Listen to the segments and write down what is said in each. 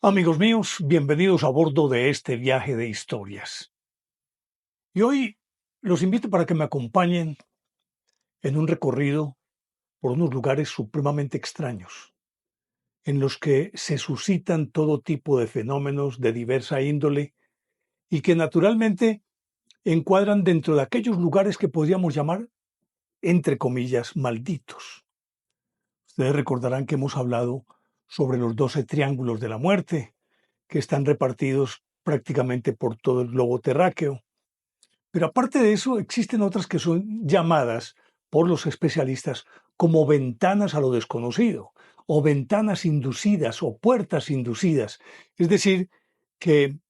Amigos míos, bienvenidos a bordo de este viaje de historias. Y hoy los invito para que me acompañen en un recorrido por unos lugares supremamente extraños, en los que se suscitan todo tipo de fenómenos de diversa índole y que naturalmente encuadran dentro de aquellos lugares que podríamos llamar, entre comillas, malditos. Ustedes recordarán que hemos hablado sobre los 12 triángulos de la muerte, que están repartidos prácticamente por todo el globo terráqueo. Pero aparte de eso, existen otras que son llamadas por los especialistas como ventanas a lo desconocido, o ventanas inducidas, o puertas inducidas. Es decir, que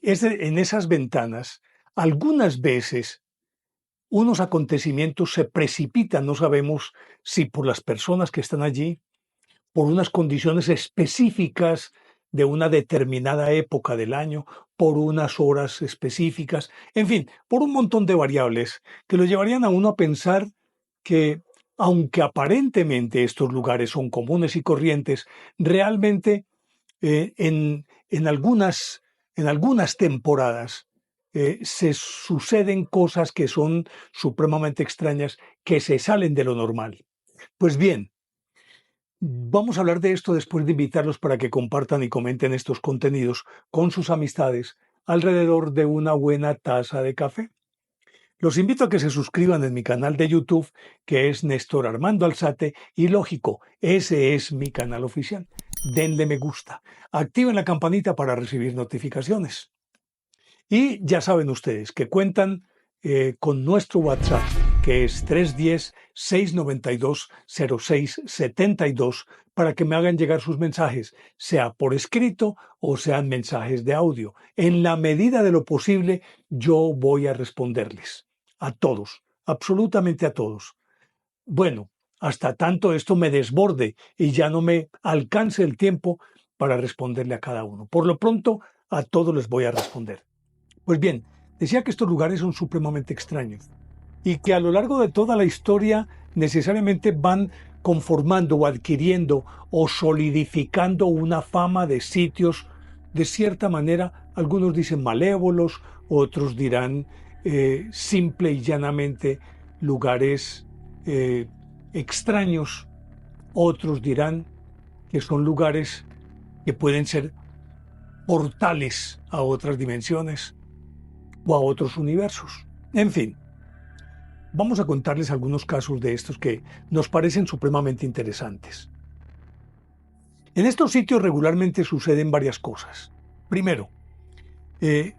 en esas ventanas, algunas veces unos acontecimientos se precipitan, no sabemos si por las personas que están allí, por unas condiciones específicas de una determinada época del año, por unas horas específicas, en fin, por un montón de variables que lo llevarían a uno a pensar que, aunque aparentemente estos lugares son comunes y corrientes, realmente en algunas temporadas se suceden cosas que son supremamente extrañas, que se salen de lo normal. Pues bien, vamos a hablar de esto después de invitarlos para que compartan y comenten estos contenidos con sus amistades alrededor de una buena taza de café. Los invito a que se suscriban en mi canal de YouTube, que es Néstor Armando Alzate, y lógico, ese es mi canal oficial. Denle me gusta, activen la campanita para recibir notificaciones. Y ya saben ustedes que cuentan con nuestro WhatsApp, que es 310-692-0672, para que me hagan llegar sus mensajes, sea por escrito o sean mensajes de audio. En la medida de lo posible, yo voy a responderles. A todos, absolutamente a todos. Bueno, hasta tanto esto me desborde y ya no me alcance el tiempo para responderle a cada uno. Por lo pronto, a todos les voy a responder. Pues bien, decía que estos lugares son supremamente extraños y que a lo largo de toda la historia necesariamente van conformando o adquiriendo o solidificando una fama de sitios, de cierta manera, algunos dicen malévolos, otros dirán simple y llanamente lugares eh, extraños, otros dirán que son lugares que pueden ser portales a otras dimensiones o a otros universos. En fin, vamos a contarles algunos casos de estos que nos parecen supremamente interesantes. En estos sitios regularmente suceden varias cosas. Primero, eh,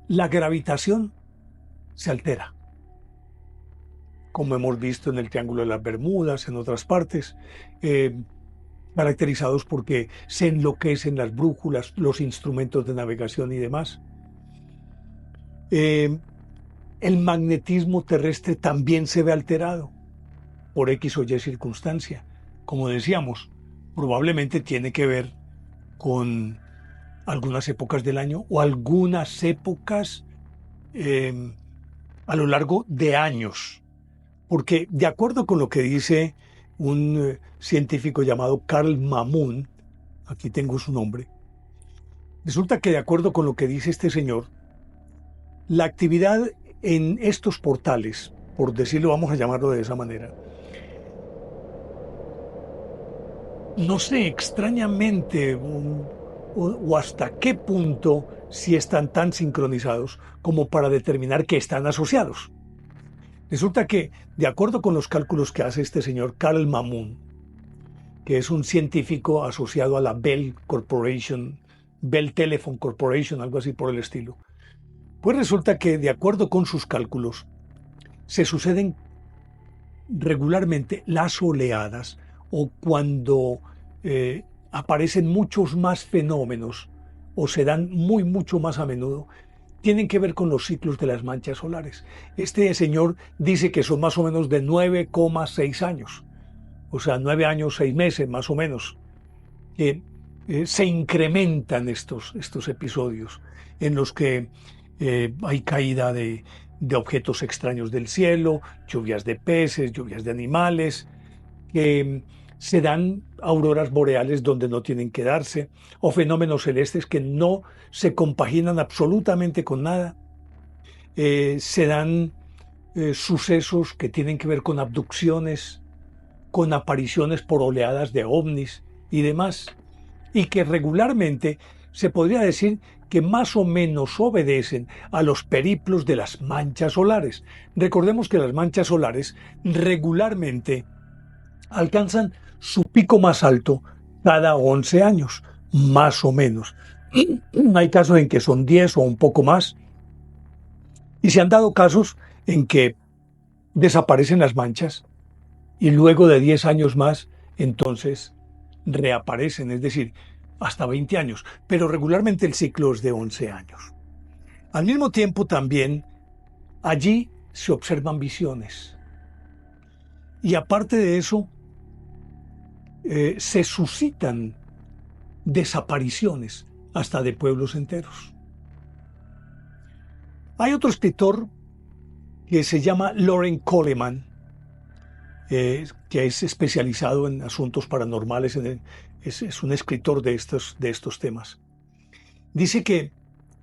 la gravitación se altera, como hemos visto en el Triángulo de las Bermudas, en otras partes, eh, caracterizados porque se enloquecen las brújulas, los instrumentos de navegación y demás. Eh, el magnetismo terrestre también se ve alterado por X o Y circunstancia. Como decíamos, probablemente tiene que ver con algunas épocas del año o algunas épocas eh, a lo largo de años. Porque de acuerdo con lo que dice un científico llamado Carl Mamun, aquí tengo su nombre, resulta que de acuerdo con lo que dice este señor, la actividad en estos portales, por decirlo, vamos a llamarlo de esa manera, no sé extrañamente o hasta qué punto si están tan sincronizados como para determinar que están asociados. Resulta que, de acuerdo con los cálculos que hace este señor Carl Mamun, que es un científico asociado a la Bell Corporation, Bell Telephone Corporation, algo así por el estilo, pues resulta que, de acuerdo con sus cálculos, se suceden regularmente las oleadas o cuando aparecen muchos más fenómenos o se dan mucho más a menudo, tienen que ver con los ciclos de las manchas solares. Este señor dice que son más o menos de 9,6 años, o sea, 9 años, 6 meses más o menos, que se incrementan estos episodios en los que hay caída de objetos extraños del cielo, lluvias de peces, lluvias de animales, que Se dan auroras boreales donde no tienen que darse, o fenómenos celestes que no se compaginan absolutamente con nada. Se dan sucesos que tienen que ver con abducciones, con apariciones por oleadas de ovnis y demás, y que regularmente se podría decir que más o menos obedecen a los periplos de las manchas solares. Recordemos que las manchas solares regularmente alcanzan su pico más alto cada 11 años, más o menos. Hay casos en que son 10 o un poco más, y se han dado casos en que desaparecen las manchas y luego de 10 años más, entonces reaparecen, es decir, hasta 20 años, pero regularmente el ciclo es de 11 años. Al mismo tiempo también allí se observan visiones. Y aparte de eso, se suscitan desapariciones hasta de pueblos enteros. Hay otro escritor que se llama Loren Coleman, que es especializado en asuntos paranormales, es un escritor de estos temas. Dice que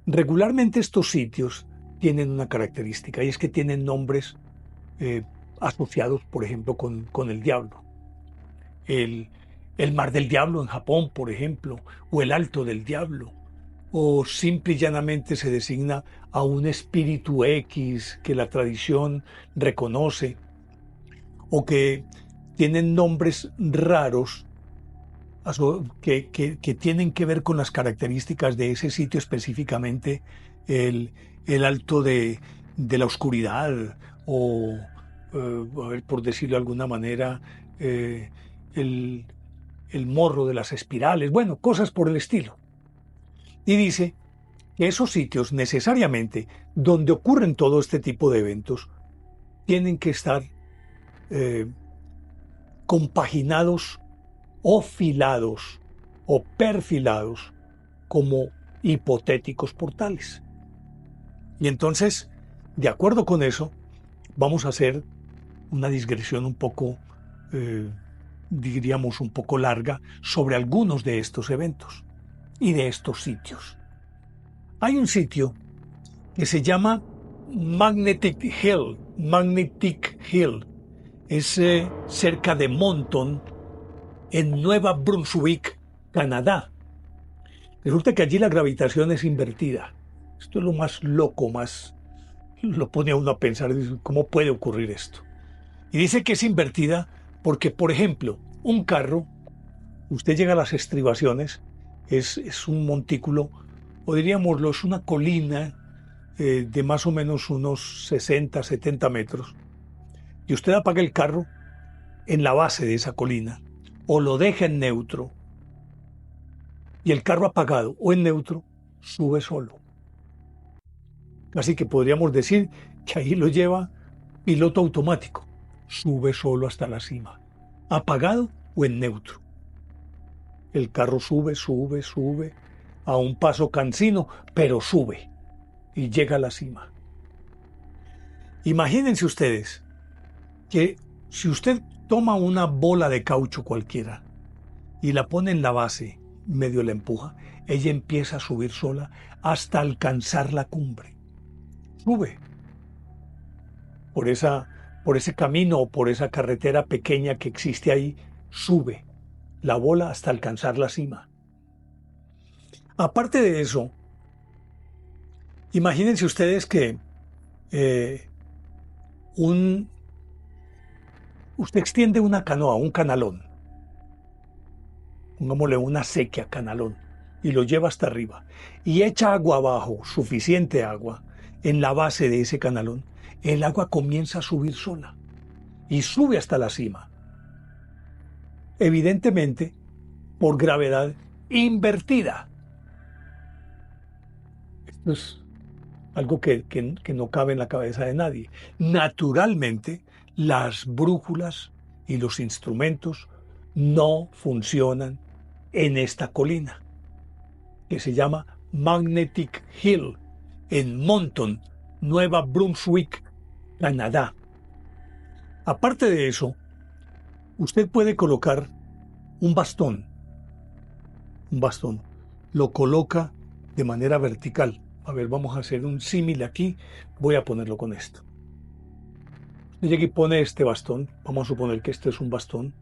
regularmente estos sitios tienen una característica, y es que tienen nombres asociados, por ejemplo, con el diablo. El Mar del Diablo en Japón, por ejemplo, o el Alto del Diablo, o simple y llanamente se designa a un espíritu X que la tradición reconoce, o que tienen nombres raros que tienen que ver con las características de ese sitio, específicamente el Alto de la Oscuridad, o, a ver, por decirlo de alguna manera, el Morro de las Espirales, bueno, cosas por el estilo. Y dice que esos sitios necesariamente donde ocurren todo este tipo de eventos tienen que estar compaginados o filados o perfilados como hipotéticos portales. Y entonces, de acuerdo con eso, vamos a hacer una digresión un poco, diríamos, un poco larga sobre algunos de estos eventos y de estos sitios. Hay un sitio que se llama Magnetic Hill. Magnetic Hill es cerca de Moncton, en Nueva Brunswick, Canadá. Resulta que allí la gravitación es invertida. Esto es lo más loco, más lo pone a uno a pensar, ¿cómo puede ocurrir esto? Y dice que es invertida porque, por ejemplo, un carro, usted llega a las estribaciones, es un montículo, o diríamoslo, es una colina de más o menos unos 60, 70 metros, y usted apaga el carro en la base de esa colina, o lo deja en neutro, y el carro apagado o en neutro sube solo. Así que podríamos decir que ahí lo lleva piloto automático, sube solo hasta la cima, apagado o en neutro. El carro sube, sube, sube, a un paso cansino, pero sube y llega a la cima. Imagínense ustedes que si usted toma una bola de caucho cualquiera y la pone en la base, medio la empuja, ella empieza a subir sola hasta alcanzar la cumbre. Sube por ese camino o por esa carretera pequeña que existe ahí, sube la bola hasta alcanzar la cima. Aparte de eso, imagínense ustedes que usted extiende una canoa, un canalón, pongámosle una acequia, canalón, y lo lleva hasta arriba, y echa agua abajo, suficiente agua, en la base de ese canalón, el agua comienza a subir sola, y sube hasta la cima. Evidentemente, por gravedad invertida. Esto es algo que no cabe en la cabeza de nadie. Naturalmente, las brújulas y los instrumentos no funcionan en esta colina, que se llama Magnetic Hill, en Moncton, Nueva Brunswick, Canadá. Aparte de eso, usted puede colocar un bastón, lo coloca de manera vertical. A ver, vamos a hacer un símil aquí. Voy a ponerlo con esto. Usted llega y pone este bastón. Vamos a suponer que este es un bastón.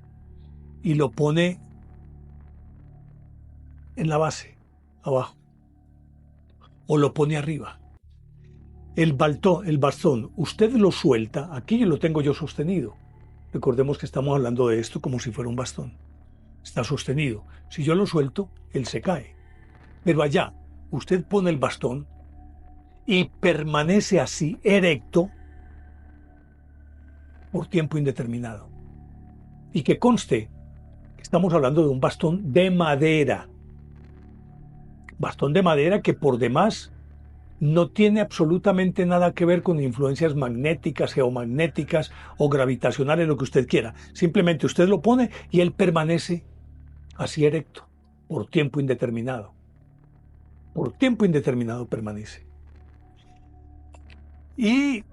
Y lo pone en la base, abajo. O lo pone arriba. El bastón, usted lo suelta. Aquí lo tengo yo sostenido. Recordemos que estamos hablando de esto como si fuera un bastón. Está sostenido. Si yo lo suelto, él se cae. Pero allá, usted pone el bastón y permanece así, erecto, por tiempo indeterminado. Y que conste, estamos hablando de un bastón de madera. Bastón de madera que por demás no tiene absolutamente nada que ver con influencias magnéticas, geomagnéticas o gravitacionales, lo que usted quiera. Simplemente usted lo pone y él permanece así erecto, por tiempo indeterminado. Por tiempo indeterminado permanece. Y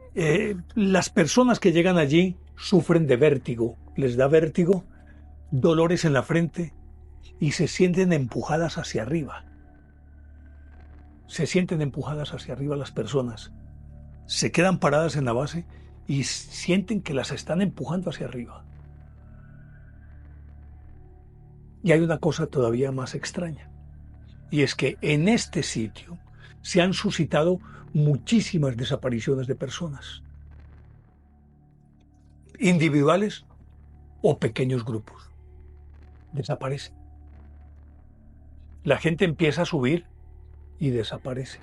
las personas que llegan allí sufren de vértigo, les da vértigo, dolores en la frente y se sienten empujadas hacia arriba. Se sienten empujadas hacia arriba las personas. Se quedan paradas en la base y sienten que las están empujando hacia arriba. Y hay una cosa todavía más extraña. Y es que en este sitio se han suscitado muchísimas desapariciones de personas. Individuales o pequeños grupos. Desaparecen. La gente empieza a subir y desaparece.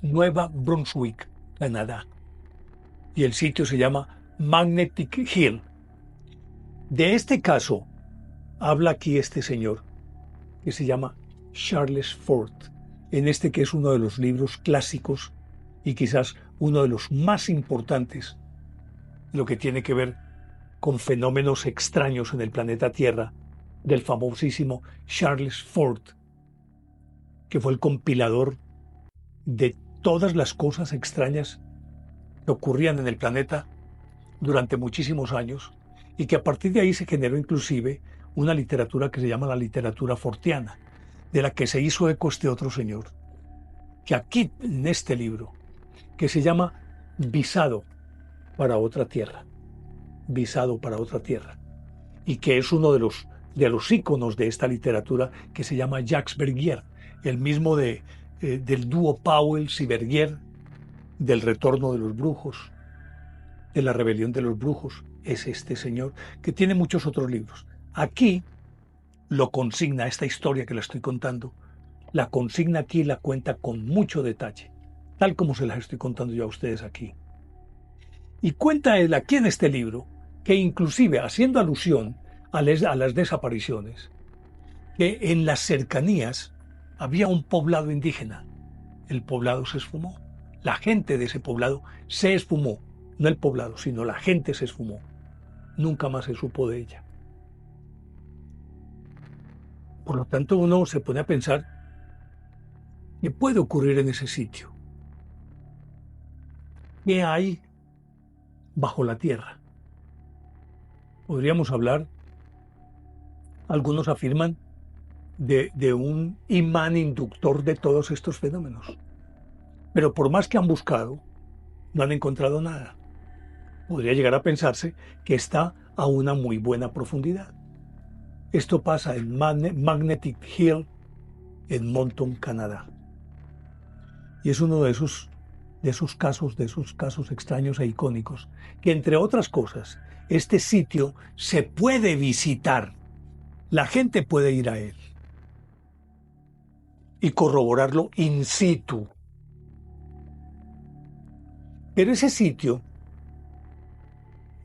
Nueva Brunswick, Canadá. Y el sitio se llama Magnetic Hill. De este caso habla aquí este señor que se llama Charles Fort, en este que es uno de los libros clásicos y quizás uno de los más importantes, lo que tiene que ver con fenómenos extraños en el planeta Tierra, del famosísimo Charles Fort, que fue el compilador de todas las cosas extrañas que ocurrían en el planeta durante muchísimos años y que a partir de ahí se generó inclusive una literatura que se llama la literatura fortiana, de la que se hizo eco este otro señor, que aquí en este libro, que se llama Visado para otra tierra, Visado para otra tierra, y que es uno de los íconos de esta literatura, que se llama Jacques Vergier, el mismo del dúo Pauwels y Vergier, del retorno de los brujos, de la rebelión de los brujos, es este señor, que tiene muchos otros libros. Aquí lo consigna, esta historia que le estoy contando, la consigna aquí y la cuenta con mucho detalle, tal como se las estoy contando yo a ustedes aquí. Y cuenta él aquí en este libro, que inclusive haciendo alusión a las desapariciones, que en las cercanías había un poblado indígena. El poblado se esfumó. La gente de ese poblado se esfumó. No el poblado, sino la gente se esfumó. Nunca más se supo de ella. Por lo tanto, uno se pone a pensar qué puede ocurrir en ese sitio. ¿Qué hay bajo la tierra? Podríamos hablar, algunos afirman, de un imán inductor de todos estos fenómenos. Pero por más que han buscado, no han encontrado nada. Podría llegar a pensarse que está a una muy buena profundidad. Esto pasa en Magnetic Hill, en Moncton, Canadá. Y es uno de esos casos extraños e icónicos, que entre otras cosas, este sitio se puede visitar. La gente puede ir a él y corroborarlo in situ. Pero ese sitio,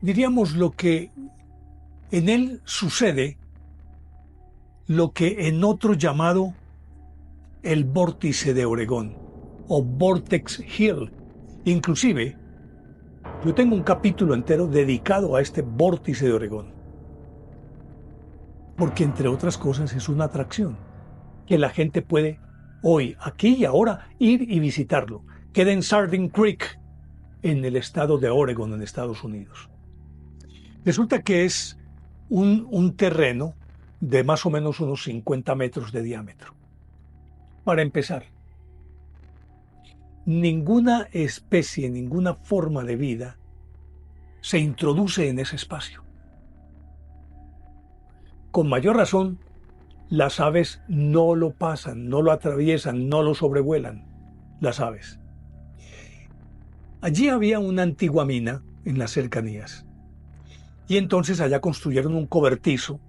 diríamos, lo que en él sucede, lo que en otro llamado el vórtice de Oregón o Vortex Hill. Inclusive, yo tengo un capítulo entero dedicado a este vórtice de Oregón, porque entre otras cosas es una atracción que la gente puede hoy, aquí y ahora, ir y visitarlo. Queda en Sardine Creek, en el estado de Oregon, en Estados Unidos. Resulta que es un terreno de más o menos unos 50 metros de diámetro. Para empezar, ninguna especie, ninguna forma de vida se introduce en ese espacio. Con mayor razón, las aves no lo pasan, no lo atraviesan, no lo sobrevuelan, las aves. Allí había una antigua mina en las cercanías, y entonces allá construyeron un cobertizo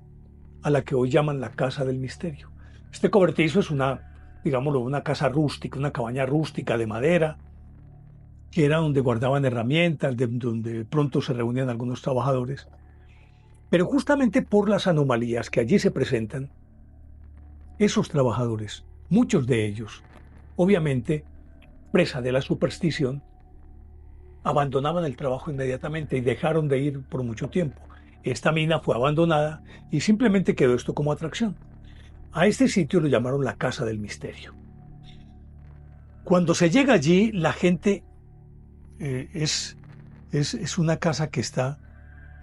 a la que hoy llaman la Casa del Misterio. Este cobertizo es digámoslo, una casa rústica, una cabaña rústica de madera, que era donde guardaban herramientas, donde pronto se reunían algunos trabajadores. Pero justamente por las anomalías que allí se presentan, esos trabajadores, muchos de ellos, obviamente, presa de la superstición, abandonaban el trabajo inmediatamente y dejaron de ir por mucho tiempo. Esta mina fue abandonada y simplemente quedó esto como atracción. A este sitio lo llamaron la Casa del Misterio. Cuando se llega allí, la gente es una casa que está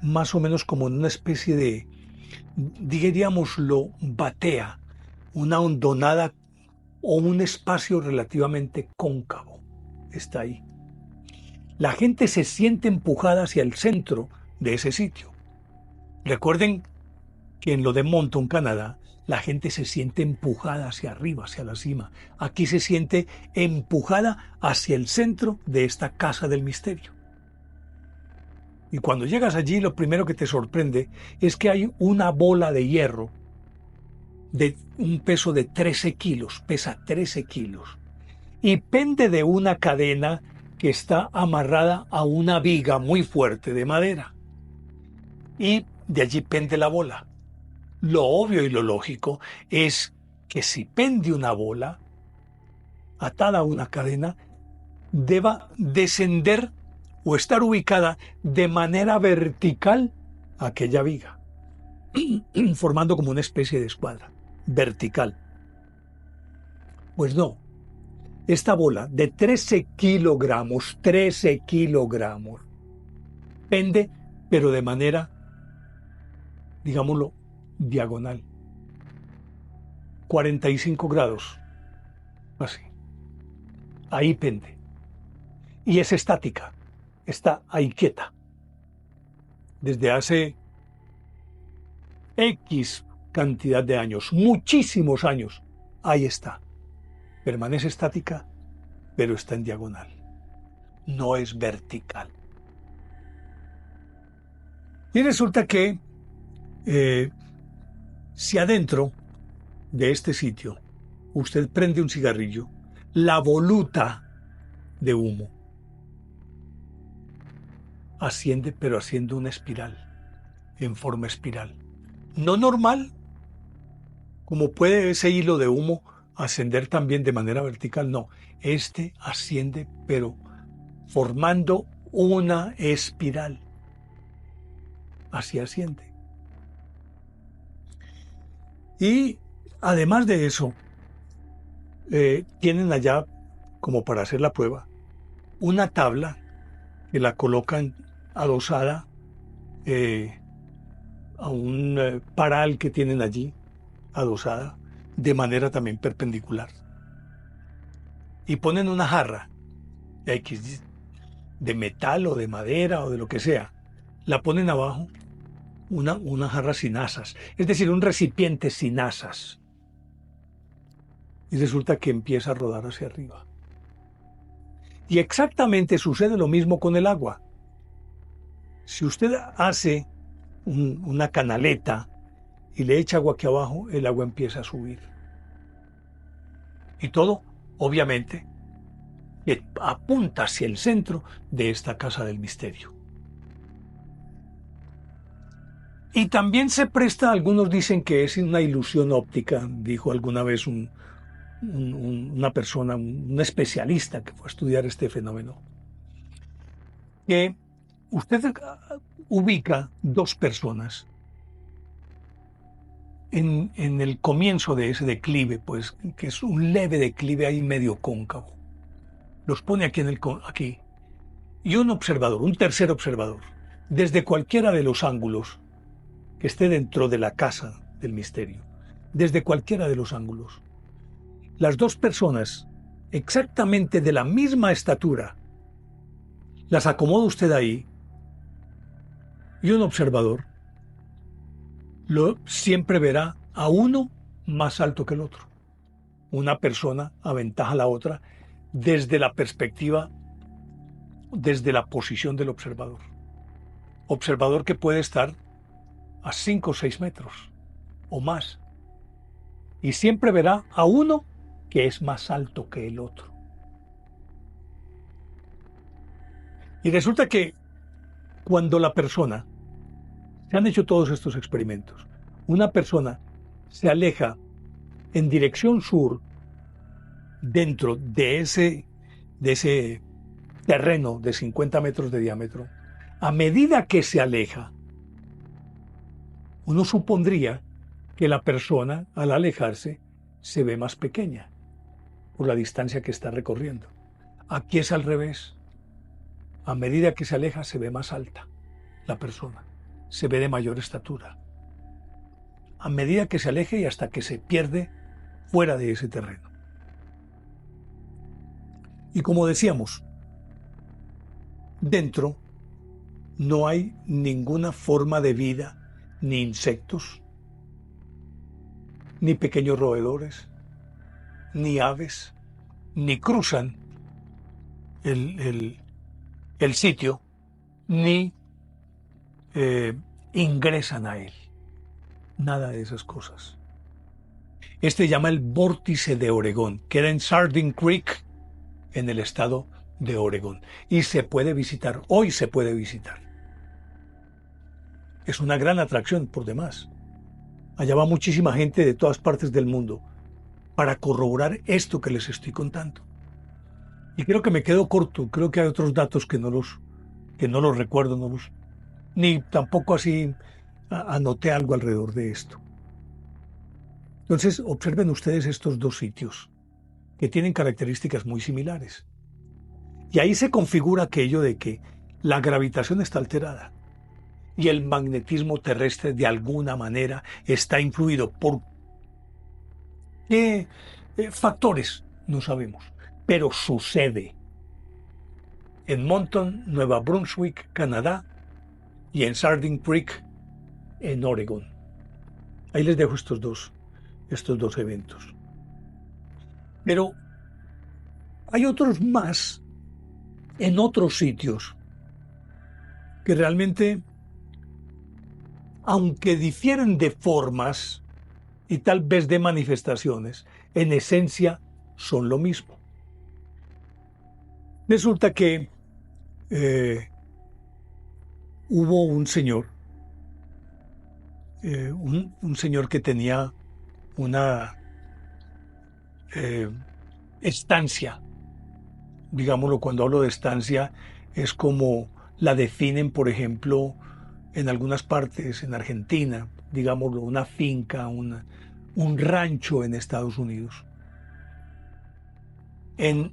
más o menos como en una especie de, diríamoslo, batea, una hondonada o un espacio relativamente cóncavo. Está ahí. La gente se siente empujada hacia el centro de ese sitio. Recuerden que en lo de Moncton, Canadá, la gente se siente empujada hacia arriba, hacia la cima. Aquí se siente empujada hacia el centro de esta Casa del Misterio. Y cuando llegas allí, lo primero que te sorprende es que hay una bola de hierro de un peso de 13 kilos, pesa 13 kilos, y pende de una cadena que está amarrada a una viga muy fuerte de madera. Y de allí pende la bola. Lo obvio y lo lógico es que si pende una bola atada a una cadena, deba descender o estar ubicada de manera vertical a aquella viga, formando como una especie de escuadra vertical. Pues no, esta bola de 13 kilogramos, pende, pero de manera, digámoslo, diagonal. 45 grados, así. Ahí pende. Y es estática, está ahí quieta. Desde hace X cantidad de años, muchísimos años, ahí está. Permanece estática, pero está en diagonal. No es vertical. Y resulta que si adentro de este sitio usted prende un cigarrillo, la voluta de humo asciende, pero haciendo una espiral, en forma espiral. No normal, como puede ese hilo de humo ascender también de manera vertical, no. Este asciende, pero formando una espiral. Así asciende. Y además de eso, tienen allá, como para hacer la prueba, una tabla que la colocan adosada a un paral que tienen allí, adosada, de manera también perpendicular. Y ponen una jarra X de metal o de madera o de lo que sea. La ponen abajo, una jarra sin asas, es decir, un recipiente sin asas. Y resulta que empieza a rodar hacia arriba. Y exactamente sucede lo mismo con el agua. Si usted hace una canaleta y le echa agua aquí abajo, el agua empieza a subir. Y todo, obviamente, que apunta hacia el centro de esta Casa del Misterio. Y también se presta, algunos dicen que es una ilusión óptica, dijo alguna vez una persona, un especialista que fue a estudiar este fenómeno, que usted ubica dos personas en el comienzo de ese declive, pues, que es un leve declive ahí medio cóncavo. Los pone aquí. Y un observador, un tercer observador, desde cualquiera de los ángulos, que esté dentro de la casa del misterio, desde cualquiera de los ángulos. Las dos personas, exactamente de la misma estatura, las acomoda usted ahí, y un observador siempre verá a uno más alto que el otro. Una persona aventaja a la otra desde la perspectiva, desde la posición del observador. Observador que puede estar a 5 o 6 metros o más. Y siempre verá a uno que es más alto que el otro. Y resulta que cuando la persona, se han hecho todos estos experimentos, una persona se aleja en dirección sur dentro de ese terreno de 50 metros de diámetro, a medida que se aleja, uno supondría que la persona, al alejarse, se ve más pequeña por la distancia que está recorriendo. Aquí es al revés. A medida que se aleja, se ve más alta la persona, se ve de mayor estatura. A medida que se aleje y hasta que se pierde fuera de ese terreno. Y como decíamos, dentro no hay ninguna forma de vida, ni insectos, ni pequeños roedores, ni aves, ni cruzan el sitio, ni ingresan a él. Nada de esas cosas. Este se llama el vórtice de Oregón, queda en Sardine Creek, en el estado de Oregón. Y se puede visitar, hoy se puede visitar. Es una gran atracción por demás. Allá va muchísima gente de todas partes del mundo para corroborar esto que les estoy contando. Y creo que me quedo corto, creo que hay otros datos que no los recuerdo, ni tampoco así anoté algo alrededor de esto. Entonces, observen ustedes estos dos sitios que tienen características muy similares. Y ahí se configura aquello de que la gravitación está alterada y el magnetismo terrestre de alguna manera está influido por qué factores, no sabemos, pero sucede. En Moncton, Nueva Brunswick, Canadá, y en Sardine Creek, en Oregón. Ahí les dejo estos dos eventos. Pero hay otros más en otros sitios que realmente, aunque difieren de formas y tal vez de manifestaciones, en esencia son lo mismo. Resulta que hubo un señor, un señor que tenía una estancia. Digámoslo, cuando hablo de estancia, es como la definen, por ejemplo, en algunas partes, en Argentina, digámoslo, una finca, un rancho en Estados Unidos. En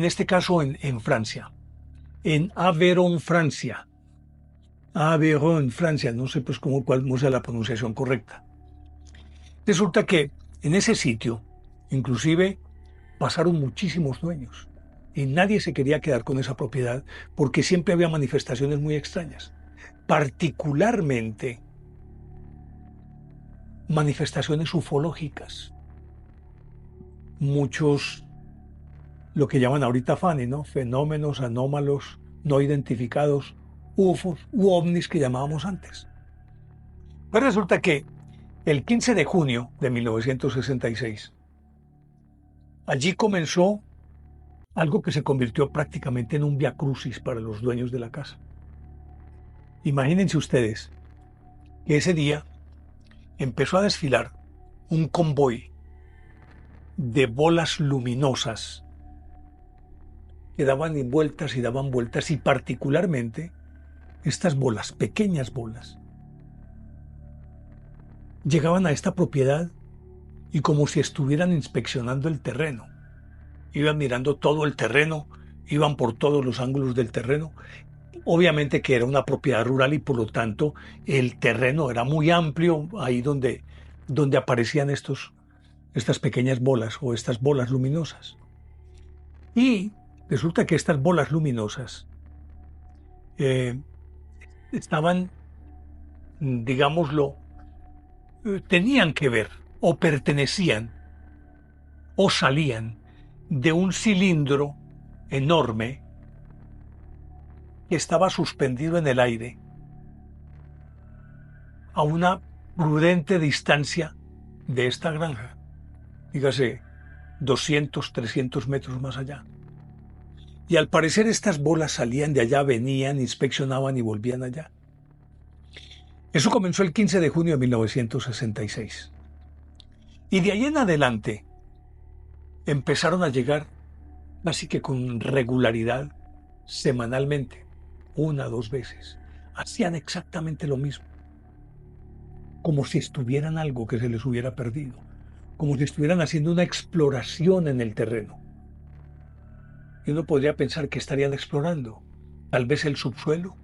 este caso en Francia, en Aveyron, Francia. Aveyron, Francia, no sé pues cuál sea la pronunciación correcta. Resulta que en ese sitio, inclusive, pasaron muchísimos dueños y nadie se quería quedar con esa propiedad porque siempre había manifestaciones muy extrañas, particularmente manifestaciones ufológicas. Muchos, lo que llaman ahorita FANI, ¿no? Fenómenos anómalos no identificados, UFOs u ovnis que llamábamos antes. Pues resulta que el 15 de junio de 1966, allí comenzó algo que se convirtió prácticamente en un viacrucis para los dueños de la casa. Imagínense ustedes que ese día empezó a desfilar un convoy de bolas luminosas que daban vueltas y particularmente estas bolas, pequeñas bolas, llegaban a esta propiedad y como si estuvieran inspeccionando el terreno. Iban mirando todo el terreno, iban por todos los ángulos del terreno Obviamente que era una propiedad rural y por lo tanto el terreno era muy amplio, ahí donde aparecían estas pequeñas bolas o estas bolas luminosas. Y resulta que estas bolas luminosas eh, estaban, digámoslo, tenían que ver o pertenecían o salían de un cilindro enorme que estaba suspendido en el aire a una prudente distancia de esta granja, dígase 200, 300 metros más allá. Y al parecer estas bolas salían de allá, venían, inspeccionaban y volvían allá. Eso comenzó el 15 de junio de 1966. Y de ahí en adelante empezaron a llegar así que con regularidad, semanalmente, una o dos veces. Hacían exactamente lo mismo, como si estuvieran algo que se les hubiera perdido, como si estuvieran haciendo una exploración en el terreno. Y uno podría pensar que estarían explorando, tal vez el subsuelo,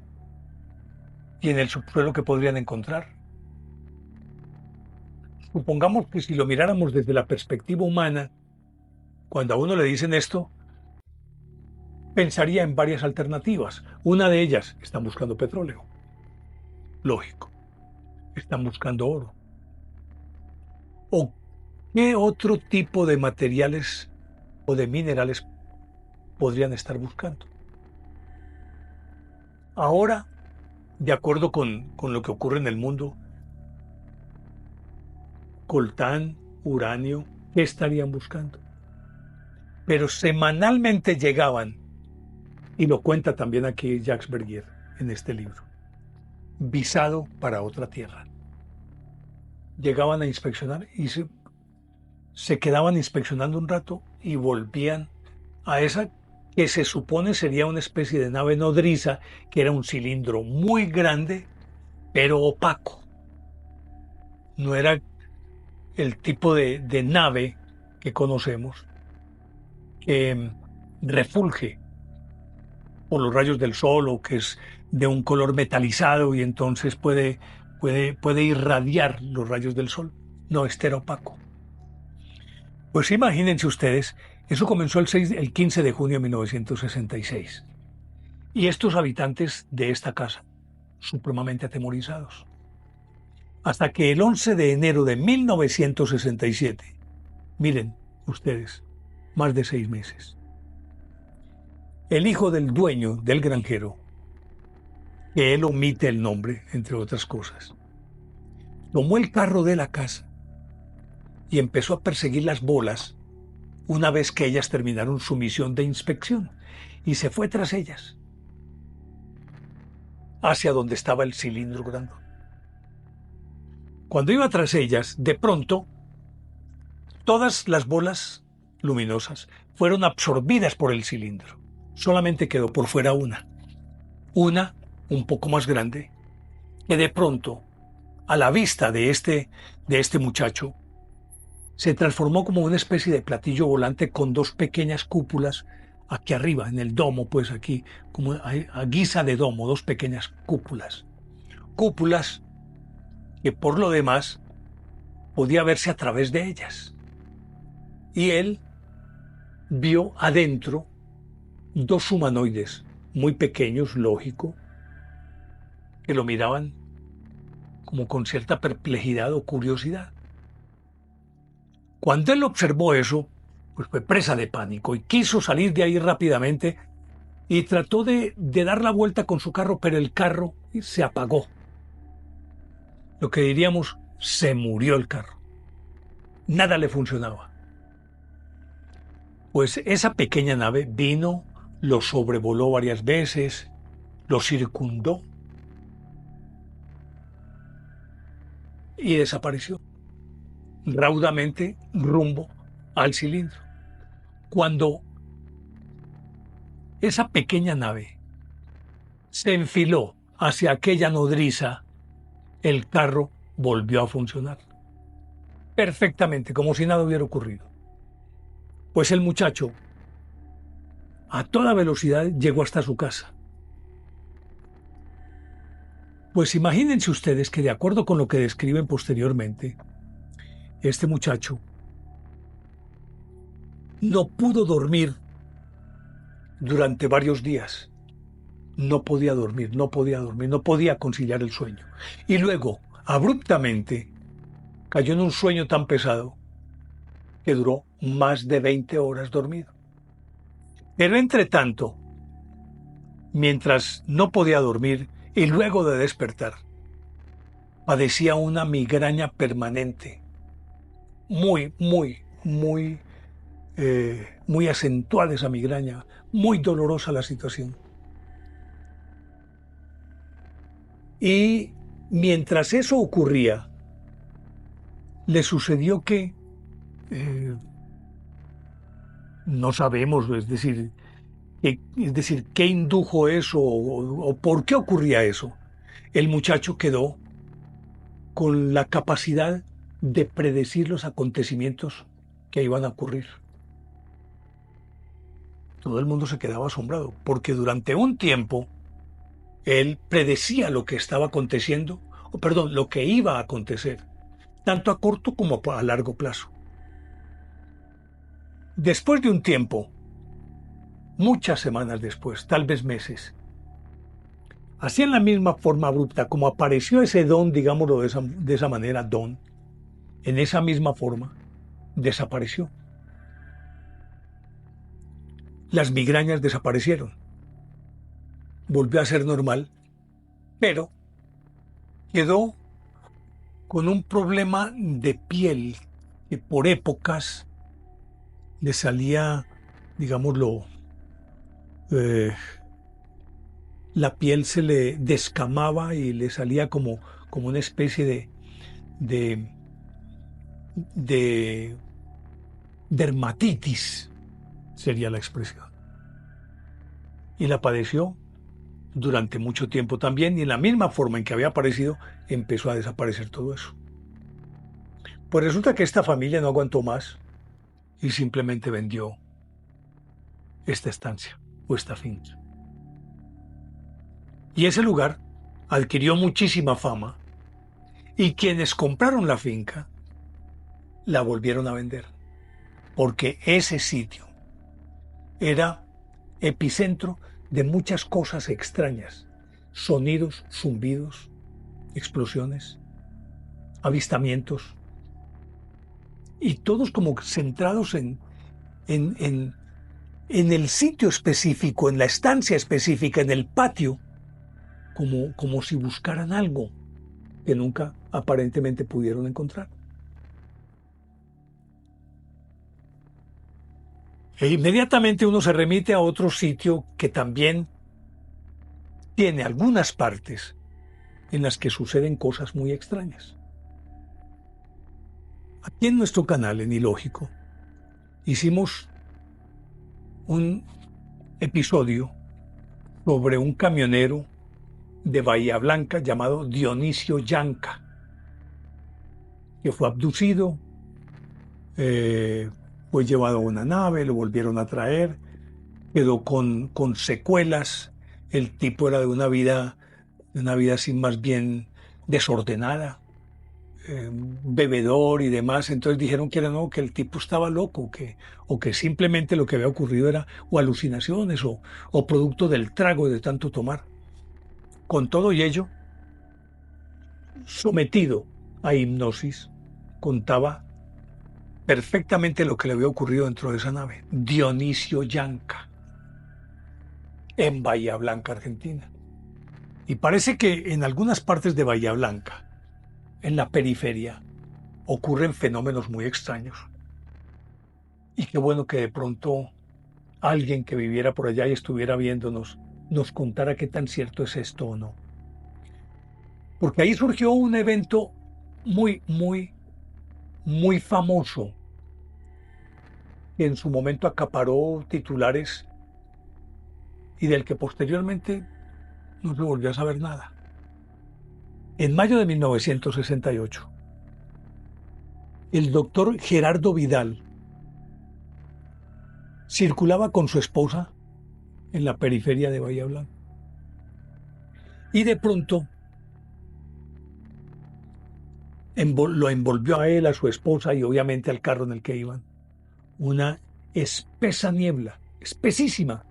y en el subsuelo que podrían encontrar. Supongamos que si lo miráramos desde la perspectiva humana, cuando a uno le dicen esto, pensaría en varias alternativas. Una de ellas, están buscando petróleo. Lógico, están buscando oro. ¿O qué otro tipo de materiales o de minerales podrían estar buscando? Ahora, de acuerdo con lo que ocurre en el mundo, coltán, uranio, ¿qué estarían buscando? Pero semanalmente llegaban, y lo cuenta también aquí Jacques Bergier en este libro, visado para otra tierra. Llegaban a inspeccionar y se quedaban inspeccionando un rato y volvían a esa que se supone sería una especie de nave nodriza, que era un cilindro muy grande, pero opaco. No era el tipo de nave que conocemos, que refulge por los rayos del sol o que es de un color metalizado y entonces puede irradiar los rayos del sol. No, este era opaco. Pues imagínense ustedes, eso comenzó el 15 de junio de 1966. Y estos habitantes de esta casa, supremamente atemorizados. Hasta que el 11 de enero de 1967, miren ustedes, más de 6 meses, el hijo del dueño del granjero, que él omite el nombre, entre otras cosas, tomó el carro de la casa y empezó a perseguir las bolas una vez que ellas terminaron su misión de inspección y se fue tras ellas hacia donde estaba el cilindro grande. Cuando iba tras ellas, de pronto, todas las bolas luminosas fueron absorbidas por el cilindro. Solamente quedó por fuera una un poco más grande, que de pronto, a la vista de este muchacho, se transformó como una especie de platillo volante con dos pequeñas cúpulas aquí arriba, en el domo, pues aquí, como a guisa de domo, dos pequeñas cúpulas. Cúpulas que por lo demás podía verse a través de ellas. Y él vio adentro dos humanoides muy pequeños, lógico, que lo miraban como con cierta perplejidad o curiosidad. Cuando él observó eso, pues fue presa de pánico y quiso salir de ahí rápidamente y trató de dar la vuelta con su carro, pero el carro se apagó. Lo que diríamos, se murió el carro. Nada le funcionaba. Pues esa pequeña nave vino, lo sobrevoló varias veces, lo circundó y desapareció raudamente rumbo al cilindro. Cuando esa pequeña nave se enfiló hacia aquella nodriza, el carro volvió a funcionar perfectamente, como si nada hubiera ocurrido. Pues el muchacho, a toda velocidad, llegó hasta su casa. Pues imagínense ustedes que de acuerdo con lo que describen posteriormente, este muchacho no pudo dormir durante varios días. No podía dormir, no podía dormir, no podía conciliar el sueño. Y luego, abruptamente, cayó en un sueño tan pesado que duró más de 20 horas dormido. Pero entre tanto, mientras no podía dormir y luego de despertar, padecía una migraña permanente, muy acentuada esa migraña, muy dolorosa la situación. Y mientras eso ocurría, le sucedió que eh, no sabemos, es decir, qué indujo eso o por qué ocurría eso. El muchacho quedó con la capacidad de predecir los acontecimientos que iban a ocurrir. Todo el mundo se quedaba asombrado, porque durante un tiempo él predecía lo que estaba aconteciendo, o perdón, lo que iba a acontecer, tanto a corto como a largo plazo. Después de un tiempo, muchas semanas después, tal vez meses, así en la misma forma abrupta como apareció ese don, digámoslo de esa manera, don, en esa misma forma, desapareció. Las migrañas desaparecieron. Volvió a ser normal, pero quedó con un problema de piel que por épocas le salía, digámoslo, eh, la piel se le descamaba y le salía como una especie de, de dermatitis, sería la expresión. Y la padeció durante mucho tiempo también, y en la misma forma en que había aparecido, empezó a desaparecer todo eso. Pues resulta que esta familia no aguantó más y simplemente vendió esta estancia o esta finca. Y ese lugar adquirió muchísima fama y quienes compraron la finca la volvieron a vender, porque ese sitio era epicentro de muchas cosas extrañas, sonidos, zumbidos, explosiones, avistamientos, y todos como centrados en, en, en el sitio específico, en la estancia específica, en el patio, como si buscaran algo que nunca aparentemente pudieron encontrar. E inmediatamente uno se remite a otro sitio que también tiene algunas partes en las que suceden cosas muy extrañas. Aquí en nuestro canal, en Ilógico, hicimos un episodio sobre un camionero de Bahía Blanca llamado Dionisio Yanca, que fue abducido, eh, fue llevado a una nave, lo volvieron a traer, quedó con secuelas. El tipo era de una vida así más bien desordenada, bebedor y demás. Entonces dijeron que era no, que el tipo estaba loco, o que simplemente lo que había ocurrido era o alucinaciones o producto del trago de tanto tomar. Con todo y ello, sometido a hipnosis, contaba perfectamente lo que le había ocurrido dentro de esa nave. Dionisio Yanca, en Bahía Blanca, Argentina. Y parece que en algunas partes de Bahía Blanca, en la periferia, ocurren fenómenos muy extraños. Y qué bueno que de pronto alguien que viviera por allá y estuviera viéndonos nos contara qué tan cierto es esto o no. Porque ahí surgió un evento muy, muy, muy famoso que en su momento acaparó titulares y del que posteriormente no se volvió a saber nada. En mayo de 1968, el doctor Gerardo Vidal circulaba con su esposa en la periferia de Bahía Blanca. Y de pronto lo envolvió a él, a su esposa y obviamente al carro en el que iban. Una espesa niebla, espesísima,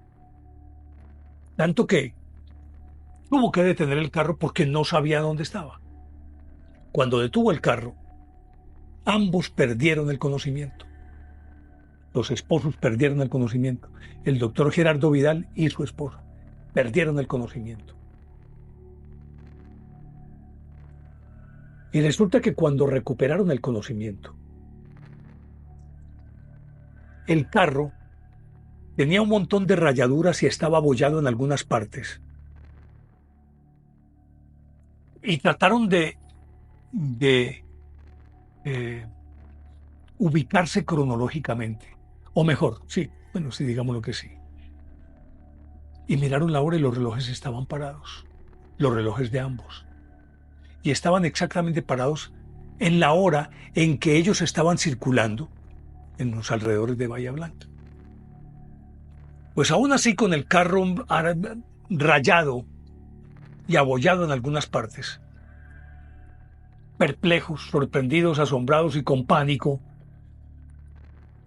tanto que tuvo que detener el carro porque no sabía dónde estaba. Cuando detuvo el carro, ambos perdieron el conocimiento. Los esposos perdieron el conocimiento. El doctor Gerardo Vidal y su esposa perdieron el conocimiento. Y resulta que cuando recuperaron el conocimiento, el carro tenía un montón de rayaduras y estaba abollado en algunas partes. Y trataron de ubicarse cronológicamente. O mejor, sí, bueno, sí, digámoslo que sí. Y miraron la hora y los relojes estaban parados. Los relojes de ambos. Y estaban exactamente parados en la hora en que ellos estaban circulando en los alrededores de Bahía Blanca. Pues aún así, con el carro rayado y abollado en algunas partes, perplejos, sorprendidos, asombrados y con pánico,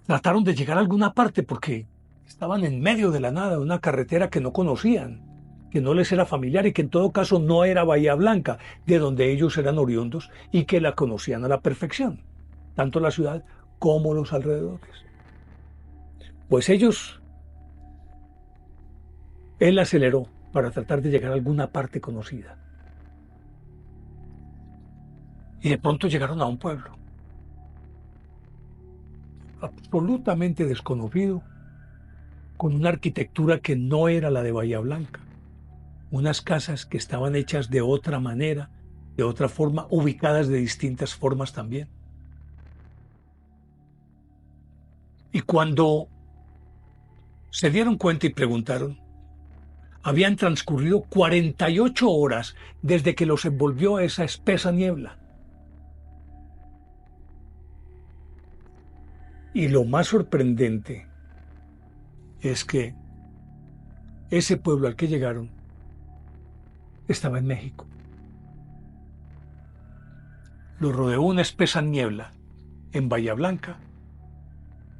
trataron de llegar a alguna parte porque estaban en medio de la nada, de una carretera que no conocían, que no les era familiar y que en todo caso no era Bahía Blanca, de donde ellos eran oriundos y que la conocían a la perfección, tanto la ciudad como los alrededores. Pues él aceleró para tratar de llegar a alguna parte conocida. Y de pronto llegaron a un pueblo absolutamente desconocido, con una arquitectura que no era la de Bahía Blanca, unas casas que estaban hechas de otra manera, de otra forma, ubicadas de distintas formas también. Y cuando se dieron cuenta y preguntaron, habían transcurrido 48 horas desde que los envolvió esa espesa niebla. Y lo más sorprendente es que ese pueblo al que llegaron estaba en México. Los rodeó una espesa niebla en Bahía Blanca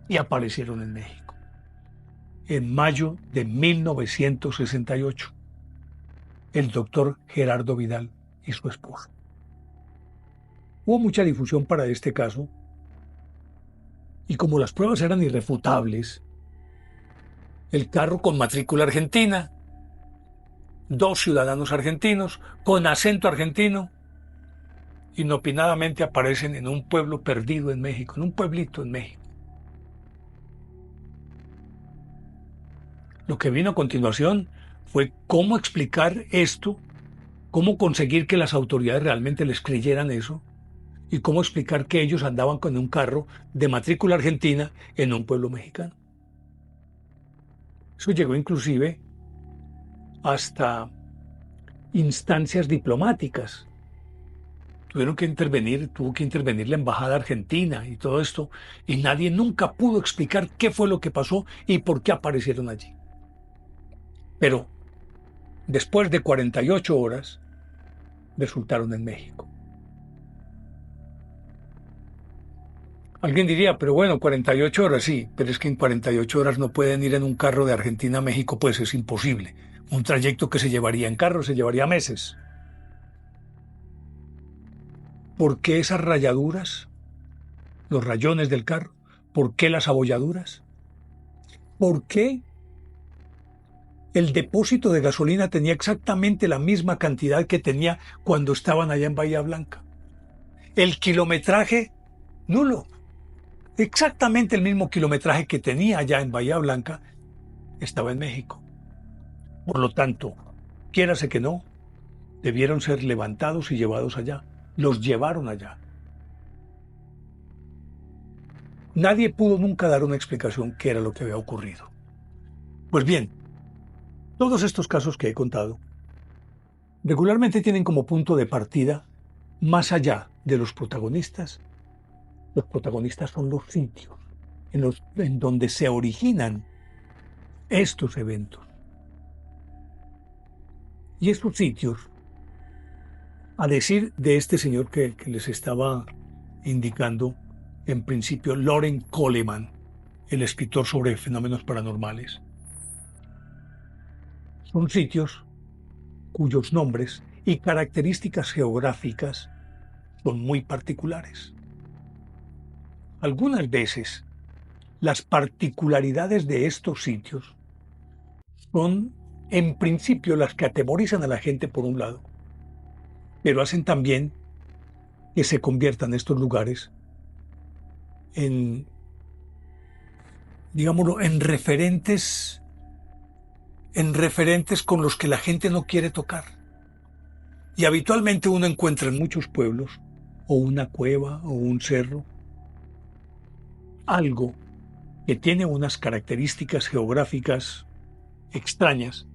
y aparecieron en México. En mayo de 1968, el doctor Gerardo Vidal y su esposa. Hubo mucha difusión para este caso y como las pruebas eran irrefutables, el carro con matrícula argentina, 2 ciudadanos argentinos con acento argentino, inopinadamente aparecen en un pueblo perdido en México, en un pueblito en México. Lo que vino a continuación fue cómo explicar esto, cómo conseguir que las autoridades realmente les creyeran eso y cómo explicar que ellos andaban con un carro de matrícula argentina en un pueblo mexicano. Eso llegó inclusive hasta instancias diplomáticas. Tuvo que intervenir la embajada argentina y todo esto, y nadie nunca pudo explicar qué fue lo que pasó y por qué aparecieron allí. Pero después de 48 horas, resultaron en México. Alguien diría, pero bueno, 48 horas sí, pero es que en 48 horas no pueden ir en un carro de Argentina a México, pues es imposible. Un trayecto que se llevaría en carro se llevaría meses. ¿Por qué esas rayaduras? Los rayones del carro. ¿Por qué las abolladuras? ¿Por qué el depósito de gasolina tenía exactamente la misma cantidad que tenía cuando estaban allá en Bahía Blanca? El kilometraje nulo. Exactamente el mismo kilometraje que tenía allá en Bahía Blanca estaba en México. Por lo tanto, quiérase que no, debieron ser levantados y llevados allá. Los llevaron allá. Nadie pudo nunca dar una explicación qué era lo que había ocurrido. Pues bien, todos estos casos que he contado regularmente tienen como punto de partida, más allá de los protagonistas son los sitios en donde se originan estos eventos. Y estos sitios A decir de este señor que les estaba indicando, en principio, Loren Coleman, el escritor sobre fenómenos paranormales, son sitios cuyos nombres y características geográficas son muy particulares. Algunas veces, las particularidades de estos sitios son, en principio, las que atemorizan a la gente por un lado, pero hacen también que se conviertan estos lugares en, digámoslo, en referentes con los que la gente no quiere tocar. Y habitualmente uno encuentra en muchos pueblos, o una cueva, o un cerro, algo que tiene unas características geográficas extrañas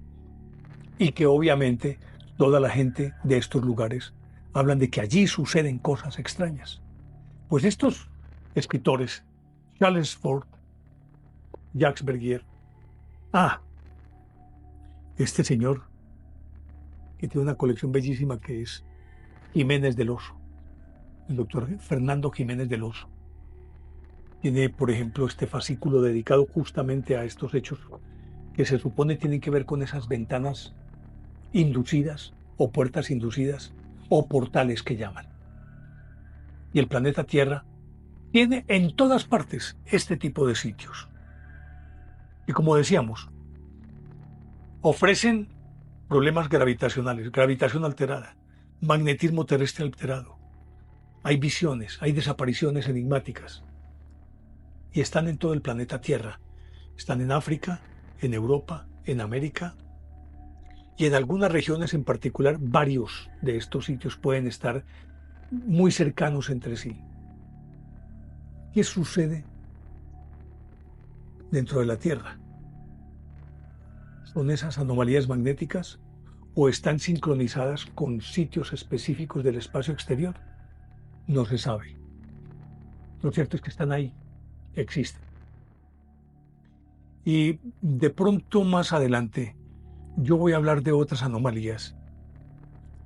y que obviamente toda la gente de estos lugares hablan de que allí suceden cosas extrañas. Pues estos escritores, Charles Fort, Jacques Bergier, este señor que tiene una colección bellísima que es Jiménez del Oso, el doctor Fernando Jiménez del Oso. Tiene, por ejemplo, este fascículo dedicado justamente a estos hechos que se supone tienen que ver con esas ventanas inducidas o puertas inducidas o portales que llaman. Y el planeta Tierra tiene en todas partes este tipo de sitios. Y como decíamos, ofrecen problemas gravitacionales, gravitación alterada, magnetismo terrestre alterado. Hay visiones, hay desapariciones enigmáticas. Y están en todo el planeta Tierra. Están en África, en Europa, en América. Y en algunas regiones en particular, varios de estos sitios pueden estar muy cercanos entre sí. ¿Qué sucede dentro de la Tierra? ¿Son esas anomalías magnéticas o están sincronizadas con sitios específicos del espacio exterior? No se sabe. Lo cierto es que están ahí, existen. Y de pronto más adelante yo voy a hablar de otras anomalías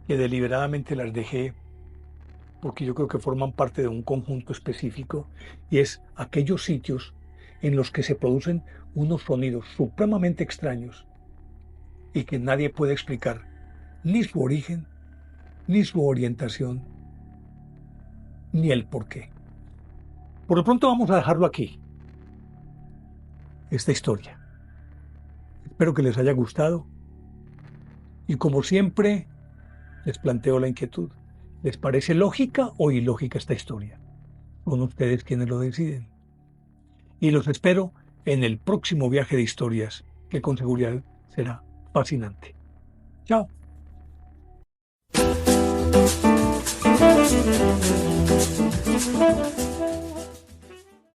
que deliberadamente las dejé porque yo creo que forman parte de un conjunto específico y es aquellos sitios en los que se producen unos sonidos supremamente extraños y que nadie puede explicar ni su origen, ni su orientación, ni el porqué. Por lo pronto vamos a dejarlo aquí, esta historia. Espero que les haya gustado y como siempre les planteo la inquietud. ¿Les parece lógica o ilógica esta historia? Son ustedes quienes lo deciden. Y los espero en el próximo viaje de historias, que con seguridad será fascinante. Chao.